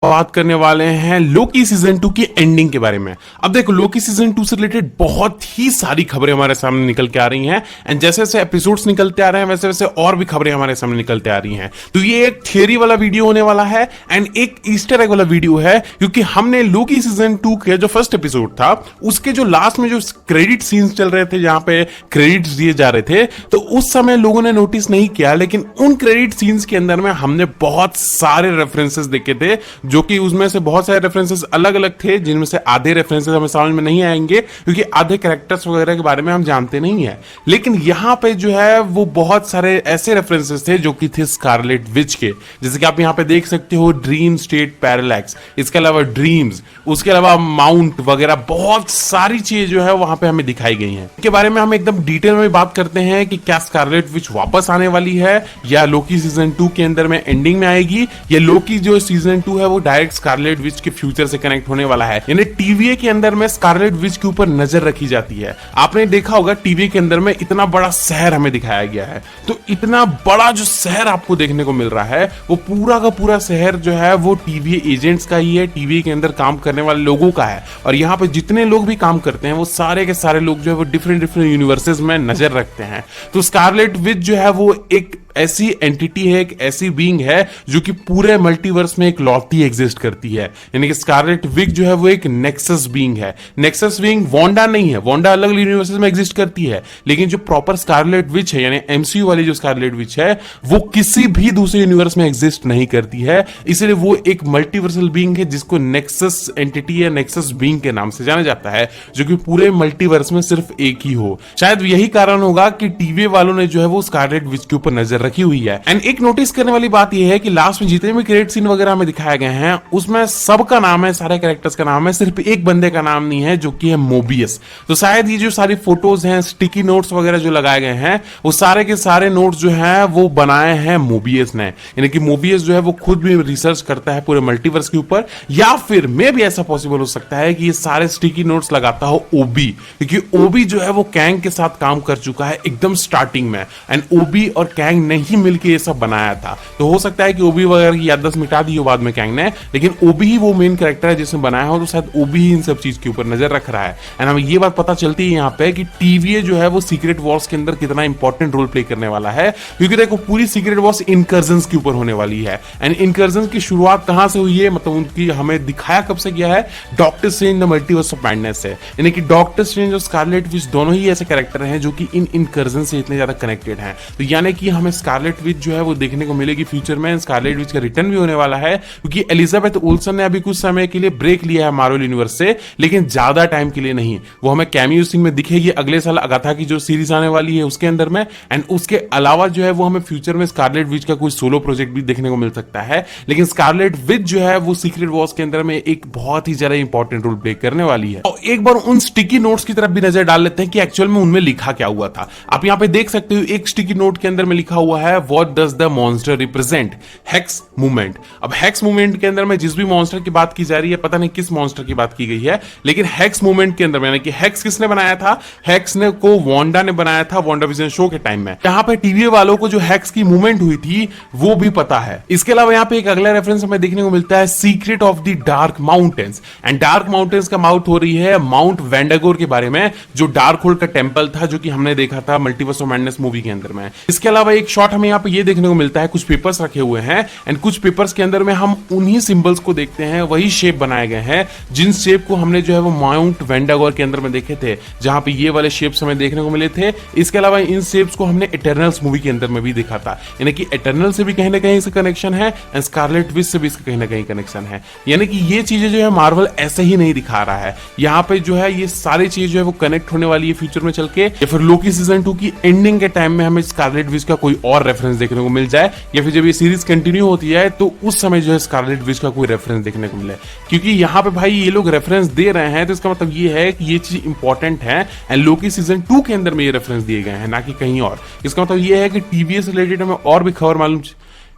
बात करने वाले हैं लोकी सीजन 2 की एंडिंग के बारे में। अब देखो, लोकी सीजन 2 से रिलेटेड बहुत ही सारी खबरें हमारे सामने निकल के आ रही हैं एंड जैसे जैसे एपिसोड्स निकलते आ रहे हैं वैसे वैसे और भी खबरें हमारे सामने निकलते आ रही हैं। तो ये एक थियरी वाला वीडियो होने वाला है एंड एक ईस्टर एग वाला वीडियो है, क्योंकि हमने लोकी सीजन 2 के जो फर्स्ट एपिसोड था उसके जो लास्ट में जो क्रेडिट सीन्स चल रहे थे, जहां पे क्रेडिट्स दिए जा रहे थे, तो उस समय लोगों ने नोटिस नहीं किया, लेकिन उन क्रेडिट सीन्स के अंदर में हमने बहुत सारे रेफरेंसेस देखे थे, जो कि उसमें से बहुत सारे रेफरेंसेस अलग अलग थे, जिनमें से आधे रेफरेंसेस हमें समझ में नहीं आएंगे क्योंकि आधे कैरेक्टर्स वगैरह के बारे में हम जानते नहीं है। लेकिन यहां पे जो है वो बहुत सारे ऐसे रेफरेंसेस थे जो कि थे स्कारलेट विच के, जैसे कि आप यहां पे देख सकते हो ड्रीम स्टेट पैरालैक्स, इसके अलावा ड्रीम्स, उसके अलावा माउंट वगैरह बहुत सारी चीजें जो है वहां पे हमें दिखाई गई हैं। इसके बारे में हम एकदम डिटेल में बात करते हैं कि क्या स्कारलेट विच वापस आने वाली है या लोकी सीजन 2 के अंदर में एंडिंग में आएगी, या लोकी जो सीजन 2 है वो डायरेक्ट स्कारलेट विच के फ्यूचर से कनेक्ट होने वाला है। यानी टीवीए के अंदर में स्कारलेट विच के ऊपर नजर रखी जाती है। आपने देखा होगा टीवीए के अंदर में इतना बड़ा शहर हमें दिखाया गया है, तो इतना बड़ा जो शहर आपको देखने को मिल रहा है वो पूरा का पूरा शहर जो है वो टीवीए एजेंट्स का ही है, टीवीए के अंदर काम करने वाले लोगों का है। और यहाँ पे जितने लोग भी काम करते हैं वो सारे के सारे लोग जो है वो डिफरेंट डिफरेंट यूनिवर्सेस में नजर रखते हैं। तो स्कारलेट विच जो है वो एक ऐसी एंटिटी है, एक ऐसी बीइंग है जो कि पूरे मल्टीवर्स में एक लौती एग्जिस्ट करती है। यानी कि स्कारलेट विच जो है वो एक नेक्सस बीइंग है। नेक्सस बीइंग वांडा नहीं है, वांडा अलग यूनिवर्सेस में एग्जिस्ट करती है, लेकिन जो प्रॉपर स्कारलेट विच है यानी एमसीयू वाली जो स्कारलेट विच है वो किसी भी दूसरे यूनिवर्स में एग्जिस्ट नहीं करती है। इसलिए वो एक मल्टीवर्सल बीइंग है जिसको नेक्सस एंटिटी या नेक्सस बीइंग के नाम से जाना जाता है, जो कि पूरे मल्टीवर्स में सिर्फ एक ही हो। शायद यही कारण होगा कि टीवी वालों ने जो है वो स्कारलेट विच के ऊपर नजर रखी हुई है। एंड एक नोटिस करने वाली बात यह है कि लास्ट में जितने भी क्रेडिट सीन वगैरह हमें दिखाए गए हैं उसमें सबका नाम है, सारे कैरेक्टर्स का नाम है, सिर्फ एक बंदे का नाम नहीं है जो कि है मोबियस। तो शायद ये जो सारी फोटोज हैं, स्टिकी नोट्स वगैरह जो लगाए गए हैं, वो सारे के सारे नोट्स जो हैं वो बनाए हैं मोबियस ने। यानी कि मोबियस जो है वो खुद भी रिसर्च करता है पूरे मल्टीवर्स के ऊपर, या फिर मे भी ऐसा पॉसिबल हो सकता है कि ये सारे स्टिकी नोट्स लगाता हो ओबी, क्योंकि ओबी जो है वो कैंग के साथ काम कर चुका है एकदम स्टार्टिंग में, एंड ओबी और कैंग नहीं मिलके ये सब बनाया था। तो हो सकता है कि ओबी वगैरह की याददाश्त मिटा दी हो बाद में कैंग ने, लेकिन ओबी ही वो मेन कैरेक्टर है जिसने बनाया हो, तो शायद ओबी ही इन सब चीज के ऊपर नजर रख रहा है। एंड हमें ये बात पता चलती है यहाँ पे कि टीवीए जो है वो सीक्रेट वॉर्स के अंदर कितना इंपॉर्टेंट रोल प्ले करने वाला है, क्योंकि देखो पूरी सीक्रेट वॉर्स इनकर्जन्स के ऊपर होने वाली है। एंड इनकर्जन्स की शुरुआत कहां से हुई है, मतलब उनकी हमें दिखाया कब से गया है, doctor strange the multiverse of madness से। यानी कि डॉक्टर स्ट्रेंज और स्कारलेट विच दोनों ही ऐसे कैरेक्टर हैं जो कि इन इनकर्जन से इतने ज्यादा कनेक्टेड हैं। तो यानी कि हमें स्कारलेट विच जो है वो देखने को मिलेगी फ्यूचर में। स्कारलेट विच का रिटर्न भी होने वाला है, क्योंकि एलिजाबेथ ओल्सन ने अभी कुछ समय के लिए ब्रेक लिया है मार्वल यूनिवर्स से, लेकिन ज्यादा टाइम के लिए नहीं। वो हमें कैमियो सीन में दिखेगी अगले साल अगाथा की जो सीरीज आने वाली है उसके अंदर में। एंड उसके अलावा जो है वो हमें फ्यूचर में स्कारलेट विच का कोई सोलो प्रोजेक्ट भी देखने को मिल सकता है। लेकिन स्कारलेट विच जो है वो सीक्रेट वॉर्स के अंदर में एक बहुत ही ज्यादा इंपॉर्टेंट रोल प्ले करने वाली है। और एक बार उन स्टिकी नोट्स की तरफ भी नजर डाल लेते हैं कि एक्चुअल में उनमें लिखा क्या हुआ था। आप यहाँ पे देख सकते हो एक स्टिकी नोट के अंदर में लिखा हुआ है what does the monster represent, hex movement. अब हेक्स मूवमेंट के अंदर में जिस भी मॉन्स्टर की बात की जा रही है, पता नहीं किस मॉन्स्टर की बात की गई है, लेकिन हेक्स मूवमेंट के अंदर में, यानी कि हेक्स किसने बनाया था, हेक्स ने को वांडा ने बनाया था वांडा विजन शो के टाइम में। यहाँ पे टीवी वालों को जो हेक्स की मूवमेंट हुई थी वो भी पता है। इसके अलावा यहाँ पे एक अगला रेफरेंस हमें देखने को मिलता है secret of the dark mountains. And dark mountains का माउथ हो रही है माउंट वेंडागोर के बारे में, जो डार्क होल्ड का टेंपल था जो कि हमने देखा था मल्टीवर्स ऑफ मैडनेस मूवी के अंदर में। इसके अलावा एक शॉट हमें यहाँ पे ये देखने को मिलता है, कुछ पेपर्स रखे हुए हैं एंड कुछ पेपर्स के अंदर में हम उन्हीं सिंबल्स को देखते हैं, वही शेप बनाए गए हैं जिन शेप को हमने जो है वो माउंट वेंडागोर के अंदर में देखे थे, जहां पे ये वाले शेप्स हमें देखने को मिले थे। इसके अलावा इन शेप्स को हमने इटर्नल्स मूवी के अंदर में भी देखा था, यानी कि इटर्नल से भी कहीं ना कहीं इसका कनेक्शन है एंड स्कारलेट विच से भी इसका कहीं ना कहीं कनेक्शन है। यानी कि ये चीजें जो है मार्वल ऐसे ही नहीं दिखा रहा है, यहाँ पे जो है ये सारी चीज जो है वो कनेक्ट होने वाली है फ्यूचर में चल के, या फिर लोकी सीजन 2 की एंडिंग के टाइम में हमें स्कारलेट विच का कोई और रेफरेंस देखने को मिल जाए, या फिर जब ये सीरीज कंटिन्यू होती है तो उस समय जो है स्कारलेट विच का कोई रेफरेंस देखने को मिले। क्योंकि यहाँ पे भाई ये लोग रेफरेंस दे रहे हैं तो इसका मतलब ये है कि ये चीज इंपॉर्टेंट है एंड लोकी सीजन 2 के अंदर में ये रेफरेंस दिए गए हैं, ना कि कहीं और। इसका मतलब ये है कि टीवीए से रिलेटेड हमें और भी खबर मालूम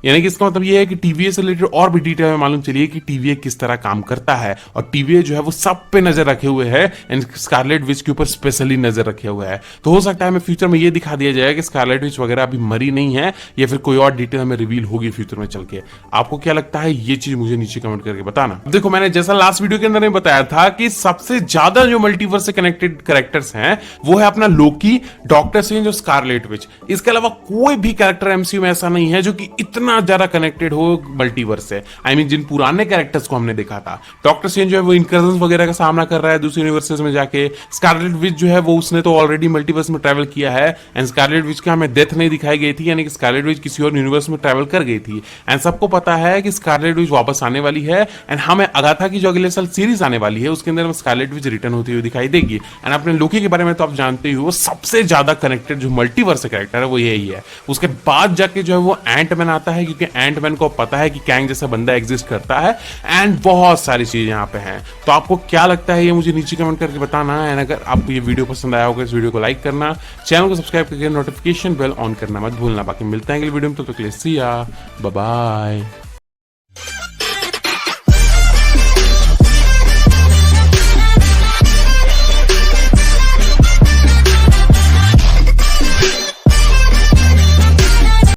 यानी कि इसका मतलब ये है कि टीवीए से रिलेटेड और भी डिटेल में मालूम चलिए कि टीवीए किस तरह काम करता है, और टीवीए जो है वो सब पे नजर रखे हुए है एंड स्कारलेट विच के ऊपर स्पेशली नजर रखे हुए है। तो हो सकता है हमें फ्यूचर में ये दिखा दिया जाए कि स्कारलेट विच वगैरह अभी मरी नहीं है, या फिर कोई और डिटेल हमें रिवील होगी फ्यूचर में चल के। आपको क्या लगता है, ये चीज मुझे नीचे कमेंट करके बताना। देखो, मैंने जैसा लास्ट वीडियो के अंदर में बताया था कि सबसे ज्यादा जो मल्टीवर्स से कनेक्टेड कैरेक्टर्स हैं वो है अपना लोकी, डॉक्टर स्ट्रेंज और स्कारलेट विच। इसके अलावा कोई भी कैरेक्टर एमसीयू में ऐसा नहीं है जो कि इतना ज्यादा कनेक्टेड हो मल्टीवर्स से। आई मीन जिन पुराने कैरेक्टर्स को हमने देखा था, डॉक्टर स्ट्रेंज जो है वो इनकर्जन वगैरह का सामना कर रहा है दूसरे यूनिवर्सेस में जाके। स्कारलेट विच जो है वो उसने तो ऑलरेडी मल्टीवर्स में ट्रैवल किया है, एंड स्कारलेट विच का हमें डेथ नहीं दिखाई गई थी, यानी कि स्कारलेट विच किसी और यूनिवर्स में ट्रैवल कर गई थी। एंड सबको पता है कि स्कारलेट विच वापस आने वाली है, एंड हमें अगाथा की जो अगले साल सीरीज आने वाली है उसके अंदर स्कारलेट विच रिटर्न होती हुई दिखाई देगी। एंड अपने लोकी के बारे में तो आप जानते ही हो, सबसे ज्यादा कनेक्टेड जो मल्टीवर्स कैरेक्टर है वो यही है। उसके बाद जाके जो है वो एंटमैन आता है, क्योंकि एंटमैन को पता है कि कैंग जैसा बंदा एग्जिस्ट करता है, एंड बहुत सारी चीजें यहाँ पे हैं। तो आपको क्या लगता है ये मुझे नीचे कमेंट करके बताना। एंड अगर आपको ये वीडियो पसंद आया होगा, इस वीडियो को लाइक करना, चैनल को सब्सक्राइब करके नोटिफिकेशन बेल ऑन करना मत भूलना। बाकी मिलते हैं अगले वीडियो में, तो सी या बाय बाय।